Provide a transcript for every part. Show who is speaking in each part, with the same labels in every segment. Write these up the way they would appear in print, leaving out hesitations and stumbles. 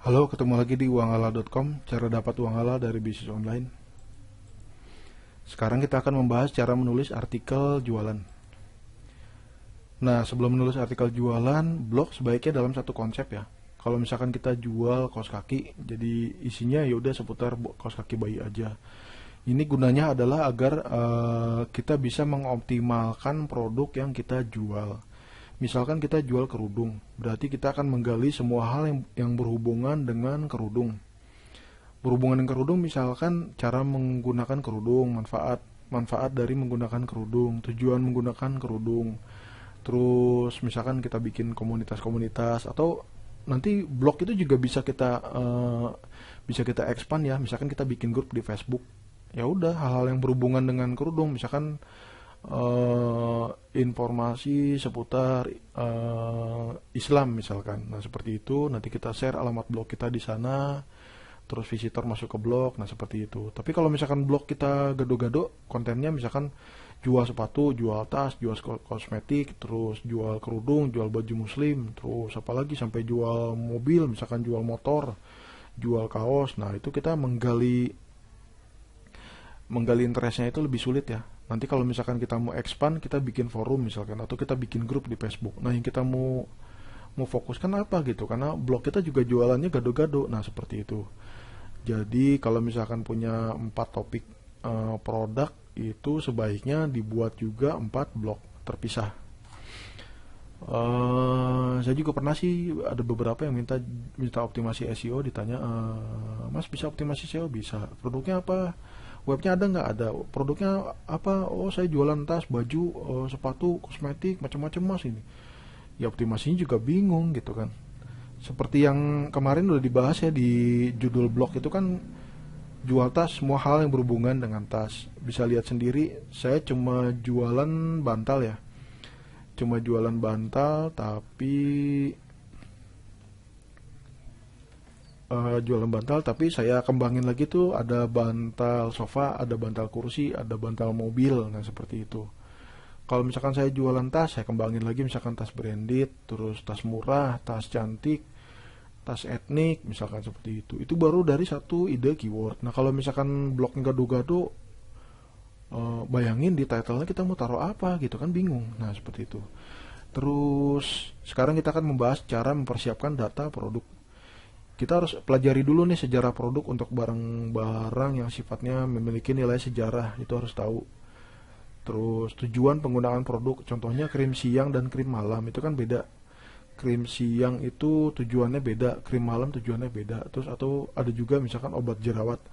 Speaker 1: Halo, ketemu lagi di uanghala.com, cara dapat uang halal dari bisnis online. Sekarang kita akan membahas cara menulis artikel jualan. Nah, sebelum menulis artikel jualan, blog sebaiknya dalam satu konsep ya. Kalau misalkan kita jual kaos kaki, jadi isinya ya udah seputar kaos kaki bayi aja. Ini gunanya adalah agar kita bisa mengoptimalkan produk yang kita jual. Misalkan kita jual kerudung, berarti kita akan menggali semua hal yang berhubungan dengan kerudung. Berhubungan dengan kerudung, misalkan cara menggunakan kerudung, manfaat dari menggunakan kerudung, tujuan menggunakan kerudung. Terus misalkan kita bikin komunitas-komunitas, atau nanti blog itu juga bisa kita expand ya. Misalkan kita bikin grup di Facebook, ya udah hal-hal yang berhubungan dengan kerudung, misalkan informasi seputar Islam misalkan. Nah, seperti itu nanti kita share alamat blog kita di sana, terus visitor masuk ke blog. Nah, seperti itu. Tapi kalau misalkan blog kita gado-gado kontennya, misalkan jual sepatu, jual tas, jual kosmetik, terus jual kerudung, jual baju muslim, terus apalagi sampai jual mobil, misalkan jual motor, jual kaos. Nah, itu kita menggali interestnya itu lebih sulit ya. Nanti kalau misalkan kita mau expand, kita bikin forum misalkan, atau kita bikin grup di Facebook. Nah, yang kita mau fokuskan apa gitu, karena blog kita juga jualannya gado-gado. Nah, seperti itu. Jadi kalau misalkan punya 4 topik produk, itu sebaiknya dibuat juga 4 blog terpisah. Saya juga pernah sih ada beberapa yang minta optimasi SEO, ditanya, Mas bisa optimasi SEO? Bisa. Produknya apa? Webnya ada nggak? Ada. Produknya apa? Oh, saya jualan tas, baju, sepatu, kosmetik, macam-macam mas ini. Ya, optimasinya juga bingung gitu kan. Seperti yang kemarin udah dibahas ya di judul blog itu kan, jual tas, semua hal yang berhubungan dengan tas. Bisa lihat sendiri, saya cuma jualan bantal ya. Cuma jualan bantal, tapi saya kembangin lagi tuh, ada bantal sofa, ada bantal kursi, ada bantal mobil. Nah, seperti itu. Kalau misalkan saya jualan tas, saya kembangin lagi, misalkan tas branded, terus tas murah, tas cantik, tas etnik, misalkan seperti itu. Itu baru dari satu ide keyword. Nah, kalau misalkan blognya gado-gado, bayangin di title-nya kita mau taruh apa gitu kan, bingung. Nah, seperti itu. Terus sekarang kita akan membahas cara mempersiapkan data produk. Kita harus pelajari dulu nih sejarah produk. Untuk barang-barang yang sifatnya memiliki nilai sejarah, itu harus tahu. Terus tujuan penggunaan produk, contohnya krim siang dan krim malam itu kan beda. Krim siang itu tujuannya beda, krim malam tujuannya beda. Terus atau ada juga misalkan obat jerawat.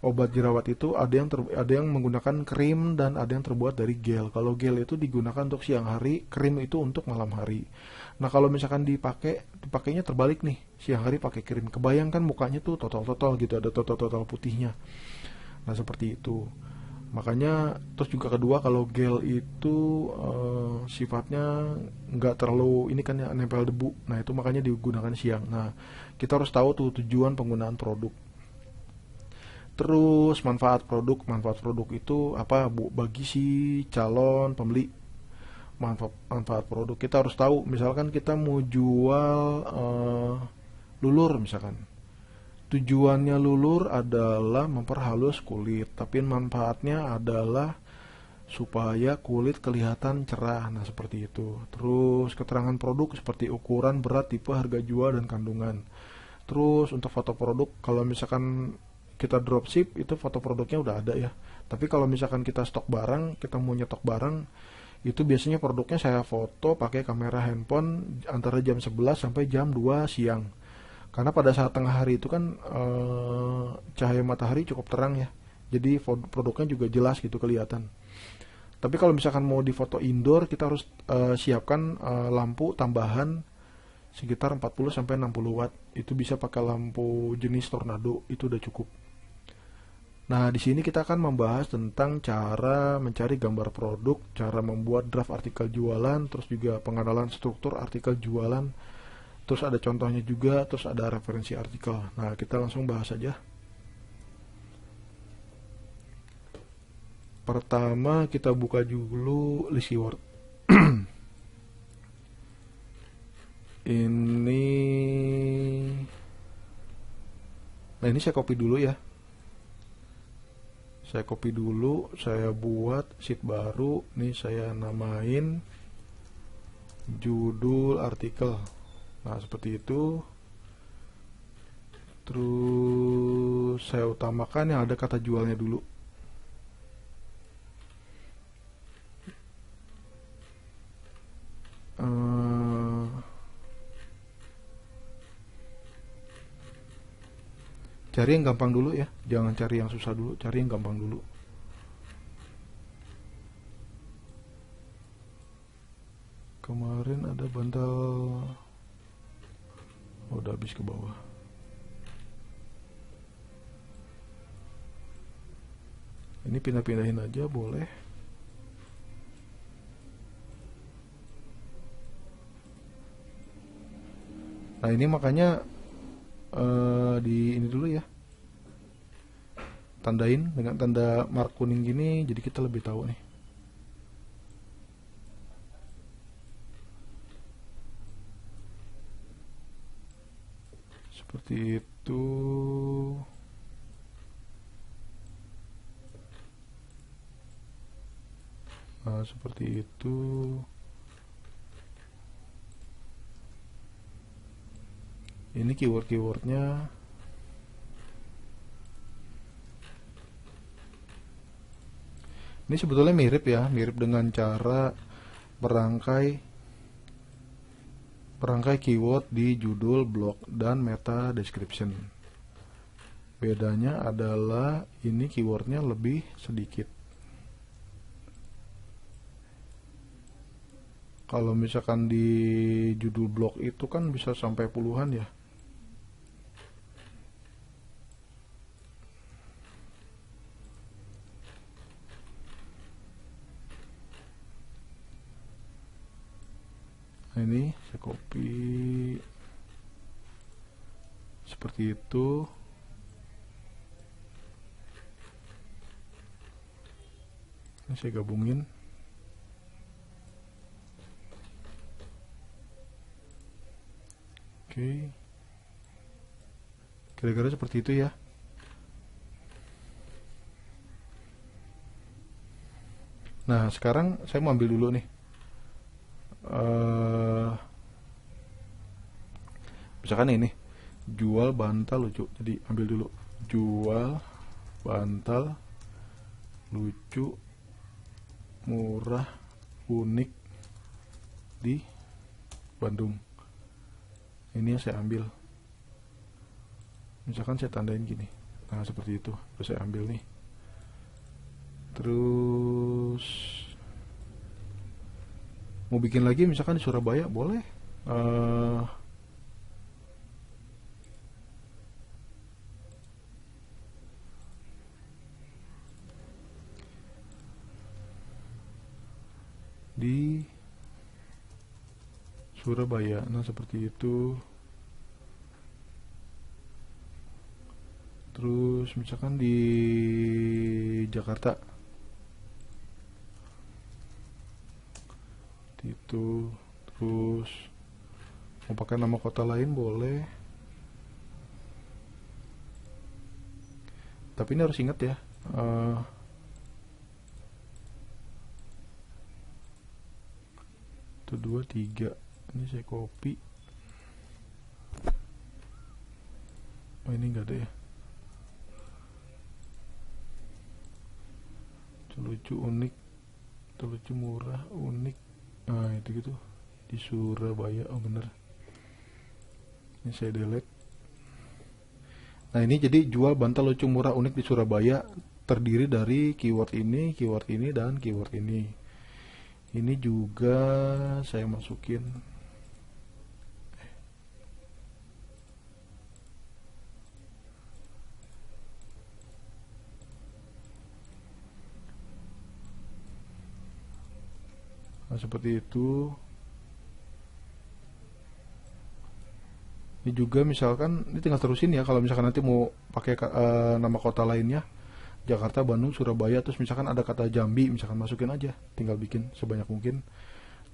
Speaker 1: Obat jerawat itu ada yang menggunakan krim dan ada yang terbuat dari gel. Kalau gel itu digunakan untuk siang hari, krim itu untuk malam hari. Nah, kalau misalkan dipakainya terbalik nih, siang hari pakai krim, kebayangkan mukanya tuh total gitu, ada total putihnya. Nah, seperti itu. Makanya terus juga kedua, kalau gel itu sifatnya nggak terlalu ini kan ya, nempel debu. Nah, itu makanya digunakan siang. Nah, kita harus tahu tuh tujuan penggunaan produk. Terus manfaat produk itu apa Bu bagi si calon pembeli. Manfaat produk kita harus tahu. Misalkan kita mau jual lulur misalkan. Tujuannya lulur adalah memperhalus kulit, tapi manfaatnya adalah supaya kulit kelihatan cerah. Nah, seperti itu. Terus keterangan produk seperti ukuran, berat, tipe, harga jual, dan kandungan. Terus untuk foto produk, kalau misalkan kita dropship, itu foto produknya udah ada ya. Tapi kalau misalkan kita kita mau nyetok barang, itu biasanya produknya saya foto pakai kamera handphone antara jam 11 sampai jam 2 siang. Karena pada saat tengah hari itu kan cahaya matahari cukup terang ya. Jadi produknya juga jelas gitu kelihatan. Tapi kalau misalkan mau difoto indoor, kita harus siapkan lampu tambahan sekitar 40 sampai 60 watt. Itu bisa pakai lampu jenis tornado, itu udah cukup. Nah, di sini kita akan membahas tentang cara mencari gambar produk, cara membuat draft artikel jualan, terus juga pengenalan struktur artikel jualan, terus ada contohnya juga, terus ada referensi artikel. Nah, kita langsung bahas aja. Pertama, kita buka dulu list keyword. Ini Nah ini saya copy dulu ya. Saya copy dulu, saya buat sheet baru. Nih saya namain judul artikel. Nah seperti itu. Terus saya utamakan yang ada kata jualnya dulu. Cari yang gampang dulu ya, jangan cari yang susah dulu, cari yang gampang dulu. Kemarin ada bantal, udah habis ke bawah. Ini pindah-pindahin aja boleh. Nah ini makanya di ini dulu ya, tandain dengan tanda mark kuning gini, jadi kita lebih tahu nih. Seperti itu. Nah seperti itu. Ini keywordnya. Ini sebetulnya mirip ya, mirip dengan cara merangkai keyword di judul blog dan meta description. Bedanya adalah ini keywordnya lebih sedikit. Kalau misalkan di judul blog itu kan bisa sampai puluhan ya. Nah, ini saya copy seperti itu. Ini saya gabungin. Oke. Kira-kira seperti itu ya. Nah, sekarang saya mau ambil dulu nih. Misalkan ini jual bantal lucu, jadi ambil dulu jual bantal lucu murah unik di Bandung. Ini yang saya ambil, misalkan saya tandain gini. Nah seperti itu, terus saya ambil nih. Terus mau bikin lagi misalkan di Surabaya boleh. Di Surabaya, nah seperti itu. Terus misalkan di Jakarta itu. Terus mau pakai nama kota lain boleh, tapi ini harus ingat ya, itu 2, 3. Ini saya copy. Oh ini enggak ada ya. Lucu unik, lucu murah unik. Nah itu gitu di Surabaya. Oh bener, ini saya delete. Nah ini jadi jual bantal lucu murah unik di Surabaya, terdiri dari keyword ini, dan keyword ini. Ini juga saya masukin. Nah seperti itu. Ini juga misalkan, ini tinggal terusin ya, kalau misalkan nanti mau pakai nama kota lainnya, Jakarta, Bandung, Surabaya, terus misalkan ada kata Jambi, misalkan masukin aja, tinggal bikin sebanyak mungkin.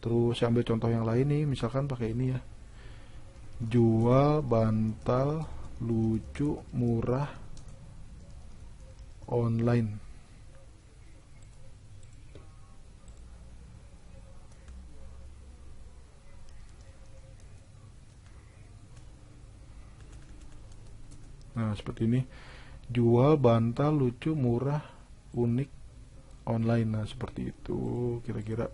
Speaker 1: Terus saya ambil contoh yang lain nih, misalkan pakai ini ya, jual bantal lucu, murah, online. Nah, seperti ini. Jual bantal lucu, murah, unik, online. Nah, seperti itu kira-kira.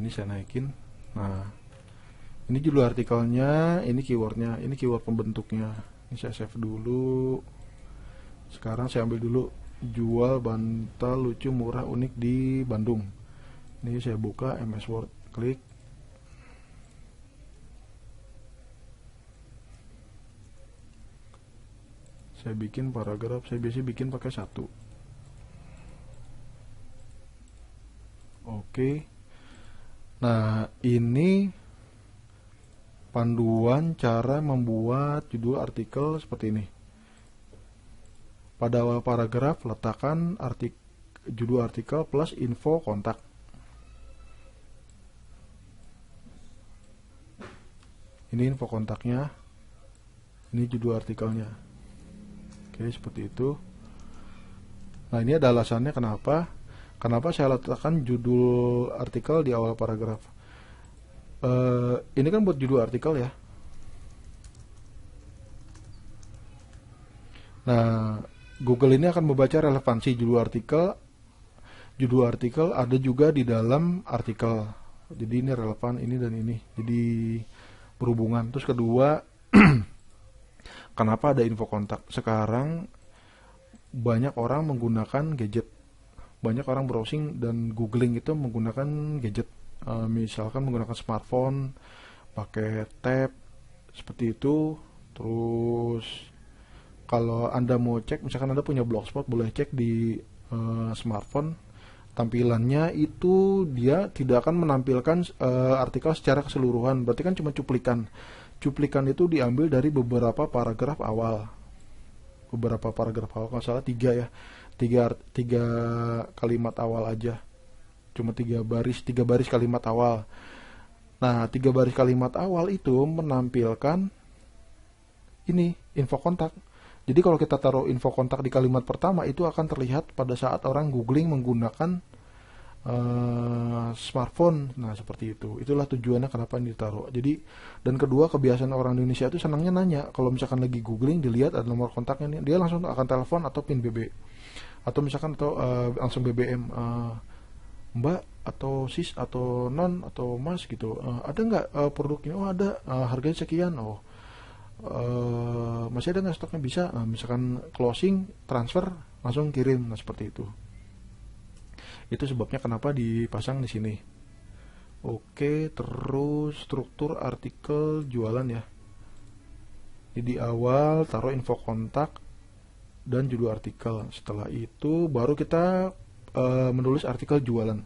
Speaker 1: Ini saya naikin. Nah, ini judul artikelnya, ini keywordnya, ini keyword pembentuknya. Ini saya save dulu. Sekarang saya ambil dulu jual bantal lucu, murah, unik di Bandung. Ini saya buka MS Word, klik. Saya bikin paragraf, saya biasa bikin pakai 1. Oke. Nah, ini panduan cara membuat judul artikel seperti ini. Pada awal paragraf, letakkan judul artikel plus info kontak. Ini info kontaknya, ini judul artikelnya. Oke, seperti itu. Nah, ini ada alasannya kenapa saya letakkan judul artikel di awal paragraf. Ini kan buat judul artikel ya. Nah, Google ini akan membaca relevansi judul artikel. Judul artikel ada juga di dalam artikel. Jadi ini relevan, ini dan ini. Jadi berhubungan. Terus kedua, kenapa ada info kontak? Sekarang banyak orang menggunakan gadget. Banyak orang browsing dan googling itu menggunakan gadget. Misalkan menggunakan smartphone, pakai tab, seperti itu. Terus kalau Anda mau cek, misalkan Anda punya blogspot, boleh cek di smartphone. Tampilannya itu dia tidak akan menampilkan artikel secara keseluruhan. Berarti kan cuma cuplikan. Cuplikan itu diambil dari beberapa paragraf awal. Beberapa paragraf awal, kalau salah 3 ya. 3 kalimat awal aja. Cuma 3 baris kalimat awal. Nah, 3 baris kalimat awal itu menampilkan ini, info kontak. Jadi kalau kita taruh info kontak di kalimat pertama, itu akan terlihat pada saat orang googling menggunakan smartphone. Nah, seperti itu. Itulah tujuannya kenapa ini ditaruh. Jadi, dan kedua, kebiasaan orang Indonesia itu senangnya nanya. Kalau misalkan lagi googling, dilihat ada nomor kontaknya nih, dia langsung akan telepon atau pin BB. Atau misalkan langsung BBM, Mbak atau sis atau non atau mas gitu, ada nggak produknya? Oh, ada, harganya sekian. Oh, masih ada nggak stoknya? Bisa. Misalkan closing, transfer, langsung kirim. Nah, seperti itu. Itu sebabnya kenapa dipasang di sini. Oke, terus struktur artikel jualan ya. Jadi di awal taruh info kontak dan judul artikel. Setelah itu baru kita menulis artikel jualan.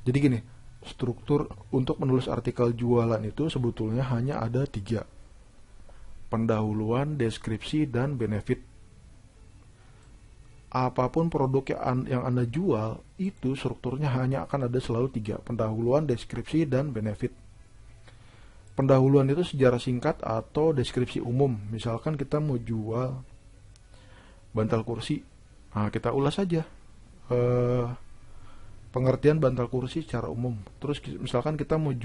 Speaker 1: Jadi gini, struktur untuk menulis artikel jualan itu sebetulnya hanya ada 3. Pendahuluan, deskripsi, dan benefit. Apapun produk yang Anda jual, itu strukturnya hanya akan ada selalu 3. Pendahuluan, deskripsi, dan benefit. Pendahuluan itu sejarah singkat atau deskripsi umum. Misalkan kita mau jual bantal kursi. Nah, kita ulas saja pengertian bantal kursi secara umum. Terus misalkan kita mau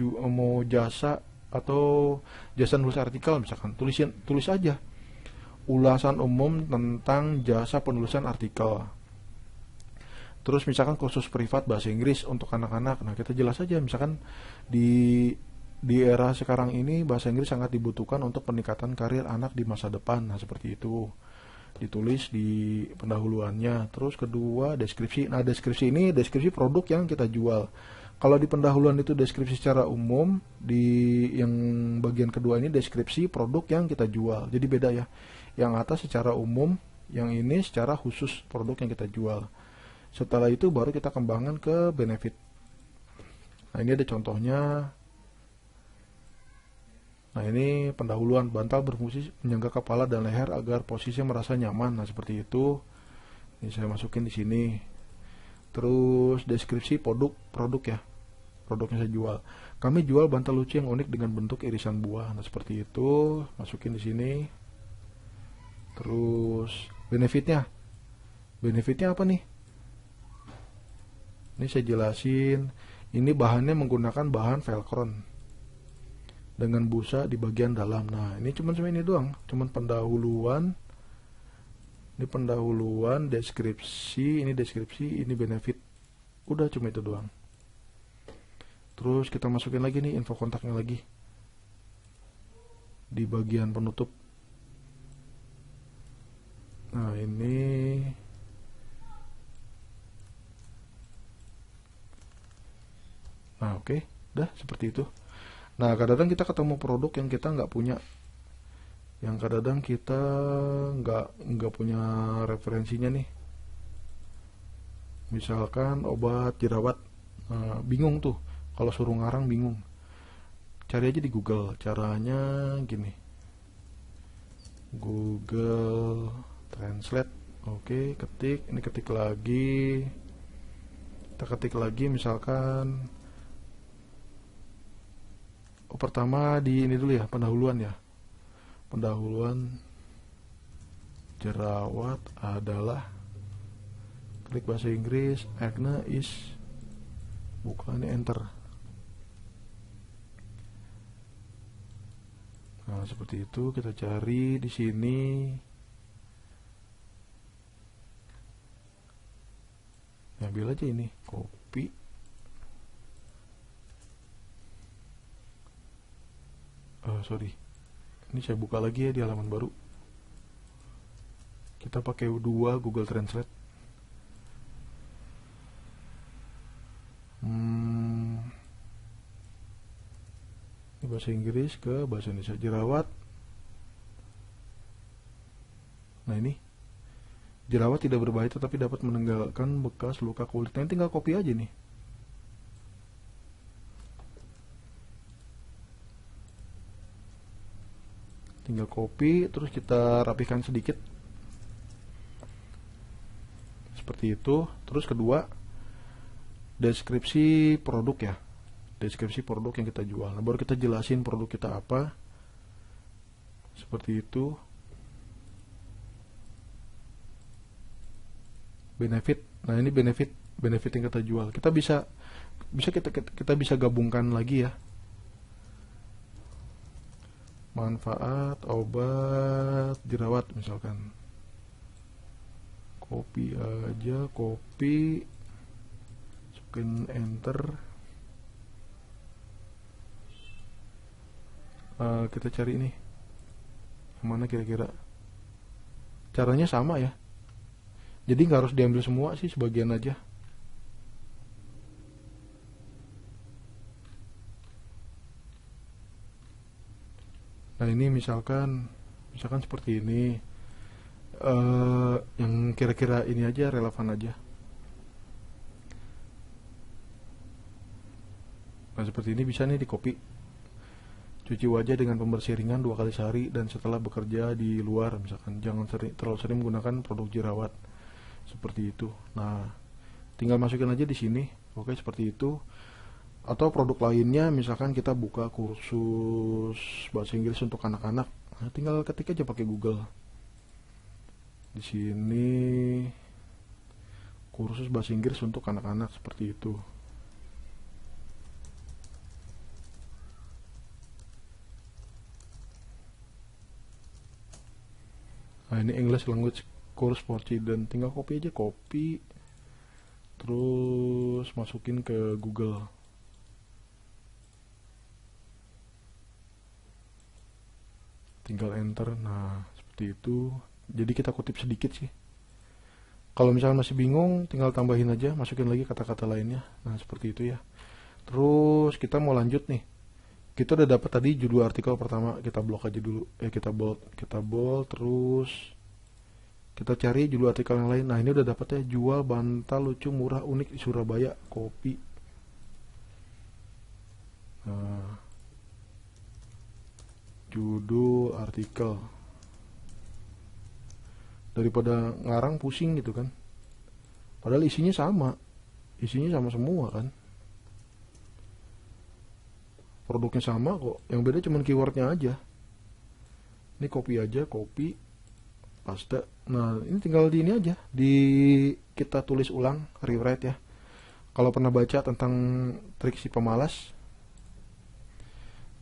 Speaker 1: jasa atau jasa nulis artikel, misalkan tulis aja ulasan umum tentang jasa penulisan artikel. Terus misalkan khusus privat bahasa Inggris untuk anak-anak. Nah, kita jelas saja misalkan di era sekarang ini bahasa Inggris sangat dibutuhkan untuk peningkatan karir anak di masa depan. Nah, seperti itu. Ditulis di pendahuluannya. Terus kedua, deskripsi. Nah, deskripsi ini deskripsi produk yang kita jual. Kalau di pendahuluan itu deskripsi secara umum, di yang bagian kedua ini deskripsi produk yang kita jual. Jadi beda ya. Yang atas secara umum, yang ini secara khusus produk yang kita jual. Setelah itu baru kita kembangkan ke benefit. Nah, ini ada contohnya. Nah, ini pendahuluan, bantal berfungsi menyangga kepala dan leher agar posisi merasa nyaman. Nah, seperti itu. Ini saya masukin di sini. Terus deskripsi produk ya. Produknya saya jual. Kami jual bantal lucu yang unik dengan bentuk irisan buah. Nah, seperti itu. Masukin di sini. Terus benefitnya. Benefitnya apa nih? Ini saya jelasin. Ini bahannya menggunakan bahan velcron dengan busa di bagian dalam. Nah, ini cuma ini doang. Cuman pendahuluan. Ini pendahuluan, deskripsi, ini deskripsi, ini benefit. Udah cuma itu doang. Terus kita masukin lagi nih info kontaknya lagi di bagian penutup. Nah, ini nah, oke, udah seperti itu. Nah, kadang-kadang kita ketemu produk yang kita nggak punya, yang kadang-kadang kita nggak punya referensinya nih. Misalkan obat jerawat, bingung tuh, kalau suruh ngarang bingung. Cari aja di Google. Caranya gini, Google Translate. Oke, ketik, ini ketik lagi. Kita ketik lagi misalkan. Pertama di ini dulu ya, pendahuluan ya. Pendahuluan jerawat adalah, klik bahasa Inggris, acne is, buka ini enter. Nah, seperti itu kita cari di sini. Ambil aja ini, copy. Sorry. Ini saya buka lagi ya di halaman baru. Kita pakai dua Google Translate. Ini bahasa Inggris ke bahasa Indonesia. Jerawat. Nah, ini jerawat tidak berbahaya tetapi dapat meninggalkan bekas luka kulit. Nah, tinggal copy aja nih. Tinggal copy, terus kita rapikan sedikit seperti itu. Terus kedua, deskripsi produk ya, deskripsi produk yang kita jual. Nah, baru kita jelasin produk kita apa, seperti itu. Benefit. Nah, ini benefit yang kita jual. Kita bisa gabungkan lagi ya. Manfaat obat jerawat misalkan. Copy aja, copy, masukin enter. Kita cari nih, yang mana kira-kira. Caranya sama ya, jadi nggak harus diambil semua sih, sebagian aja. Nah, ini misalkan seperti ini, yang kira-kira ini aja relevan aja. Nah, seperti ini bisa nih di copy. Cuci wajah dengan pembersih ringan 2 kali sehari dan setelah bekerja di luar, misalkan jangan terlalu sering menggunakan produk jerawat, seperti itu. Nah, tinggal masukin aja di sini. Oke, seperti itu. Atau produk lainnya, misalkan kita buka kursus bahasa Inggris untuk anak-anak. Nah, tinggal ketik aja pakai Google. Di sini kursus bahasa Inggris untuk anak-anak, seperti itu. Nah, ini English language course for children. Tinggal copy aja, copy. Terus masukin ke Google. Tinggal enter. Nah, seperti itu. Jadi kita kutip sedikit sih. Kalau misalnya masih bingung, tinggal tambahin aja, masukin lagi kata-kata lainnya. Nah, seperti itu ya. Terus kita mau lanjut nih. Kita udah dapat tadi judul artikel pertama, kita blok aja dulu. Kita bold, terus kita cari judul artikel yang lain. Nah, ini udah dapat ya, jual bantal lucu murah unik di Surabaya, copy. Nah, judul artikel. Daripada ngarang pusing gitu kan. Padahal isinya sama semua kan. produknya sama kok, yang beda cuma keywordnya aja. Ini copy aja, copy paste. Nah ini tinggal di ini aja, di kita tulis ulang, rewrite ya. Kalau pernah baca tentang trik si pemalas,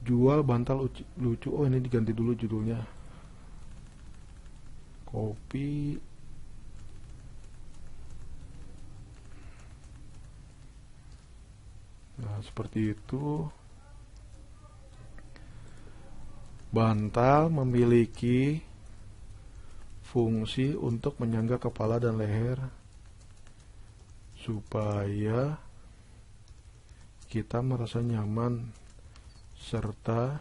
Speaker 1: jual bantal lucu, oh ini diganti dulu judulnya, copy, nah seperti itu. Bantal memiliki fungsi untuk menyangga kepala dan leher supaya kita merasa nyaman serta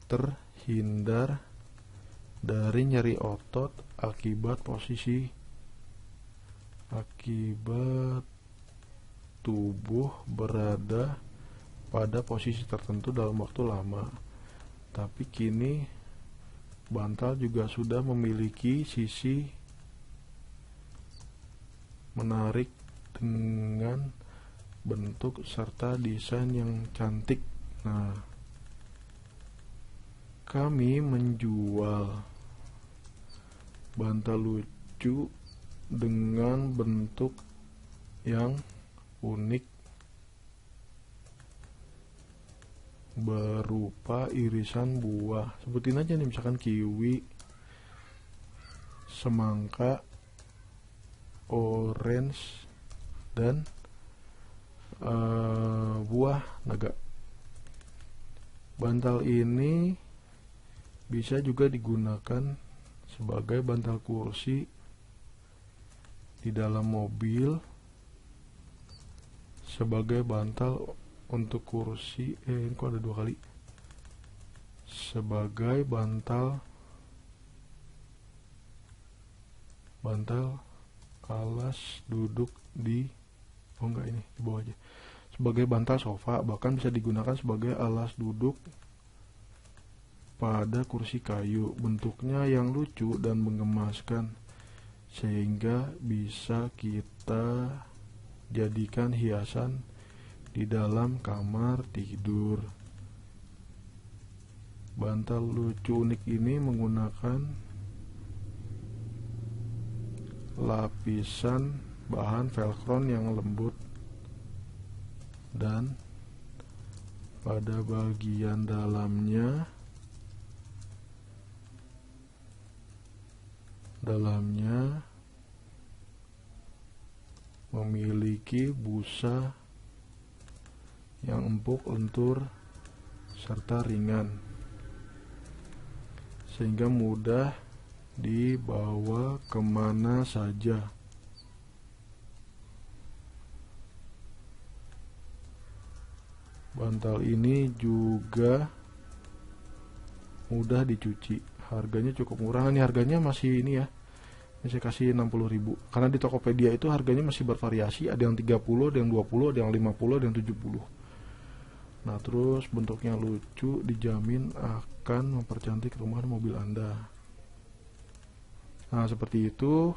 Speaker 1: terhindar dari nyeri otot akibat tubuh berada pada posisi tertentu dalam waktu lama. Tapi kini bantal juga sudah memiliki sisi menarik dengan bentuk serta desain yang cantik. Nah, kami menjual bantal lucu dengan bentuk yang unik berupa irisan buah. Sebutin aja nih, misalkan kiwi, semangka, orange, dan buah naga. Bantal ini bisa juga digunakan sebagai bantal kursi di dalam mobil, sebagai bantal untuk kursi, ini kok ada 2 kali, sebagai bantal alas duduk di, oh enggak, ini di bawah aja, sebagai bantal sofa, bahkan bisa digunakan sebagai alas duduk pada kursi kayu. Bentuknya yang lucu dan menggemaskan sehingga bisa kita jadikan hiasan di dalam kamar tidur. Bantal lucu unik ini menggunakan lapisan bahan velcro yang lembut, dan pada bagian dalamnya memiliki busa yang empuk, lentur, serta ringan, sehingga mudah dibawa kemana saja. Bantal ini juga mudah dicuci. Harganya cukup murah. Ini harganya masih ini ya, ini saya kasih 60.000, karena di Tokopedia itu harganya masih bervariasi, ada yang 30, ada yang 20, ada yang 50, ada yang 70. Nah terus bentuknya lucu, dijamin akan mempercantik rumah dan mobil Anda. Nah seperti itu.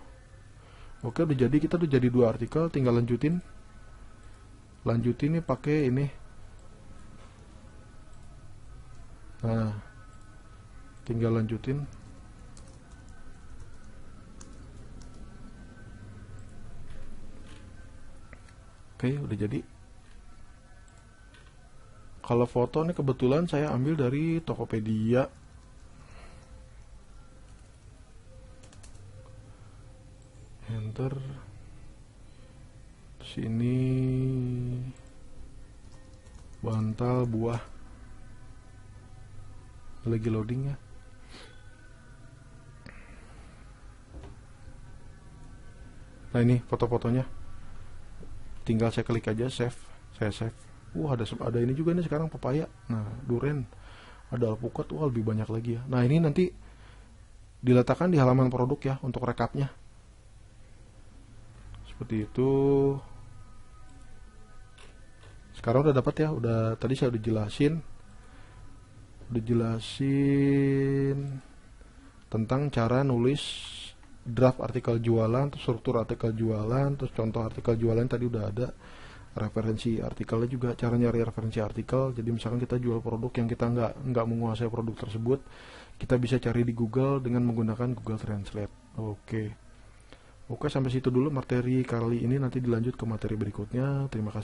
Speaker 1: Oke, udah jadi, kita udah jadi 2 artikel, tinggal lanjutin nih pakai ini. Nah tinggal lanjutin. Oke, udah jadi. Kalau foto nih kebetulan saya ambil dari Tokopedia. Enter. Sini bantal buah. Lagi loading ya. Nah ini foto-fotonya. Tinggal saya klik aja save, saya save. Ada ini juga nih sekarang, pepaya, nah duren, ada alpukat, lebih banyak lagi ya. Nah ini nanti diletakkan di halaman produk ya untuk rekapnya. Seperti itu. Sekarang udah dapat ya, tadi saya udah jelasin tentang cara nulis draft artikel jualan, struktur artikel jualan, terus contoh artikel jualan tadi udah ada. referensi artikelnya juga, cara nyari referensi artikel. Jadi misalkan kita jual produk yang kita nggak menguasai produk tersebut, kita bisa cari di Google dengan menggunakan Google Translate. Oke, sampai situ dulu materi kali ini, nanti dilanjut ke materi berikutnya. Terima kasih.